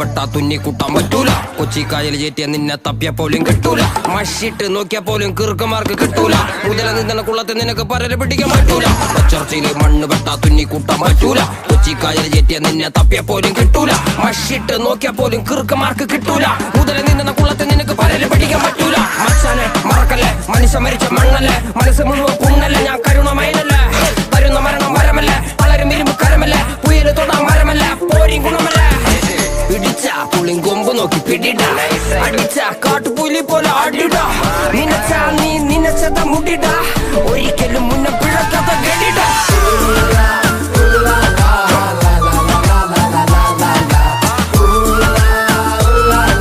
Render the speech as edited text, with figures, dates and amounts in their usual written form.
പെട്ടാ തുന്നി കൂട്ടാൻ പറ്റൂല. കൊച്ചിക്കായൽ ചേറ്റിയ നിന്നെ തപ്പിയ പോലും കിട്ടൂല. മഷിട്ട് നോക്കിയ പോലും കിറുക്കന്മാർക്ക് കിട്ടൂല. മുതല നിന്ന കുളത്തിൽ നിനക്ക് പരല് പിടിക്കാൻ പറ്റൂല. ചർച്ചയില് മണ്ണ് പെട്ടാ തുന്നി കൂട്ടാൻ പറ്റൂല. കൊച്ചിക്കായൽ ചേറ്റിയ നിന്നെ തപ്പിയ പോലും കിട്ടൂല. മഷിട്ട് നോക്കിയ പോലും കിറുക്കന്മാർക്ക് കിട്ടൂല. മുതല നിന്ന കുളത്തിൽ നിനക്ക് പരല് പിടിക്കാൻ പറ്റൂല. മച്ചാനെ മറക്കല്ലേ, മനുഷ്യ മരിച്ച മണ്ണല്ലേ, മനസ്സ് മുഴുവൻ പുണ്ണല്ലേ, ഞാൻ കരുണമയനല്ലേ. തരുന്ന മരണം മരമല്ലേ, പലരും ഇരുമ്പ് കരമല്ലേ, പുയല് തൊടാൻ മരമല്ലേ, പോരി ഗുണമല്ലേ. പിടിച്ച പുളിയും കൊമ്പ് നോക്കി പിടിട, അടിച്ച കാട്ടുപുലി പോലെ ആടിട, നിനച്ച നീ നിനച്ചത മുടിട, ഒരിക്കലും മുന്നേ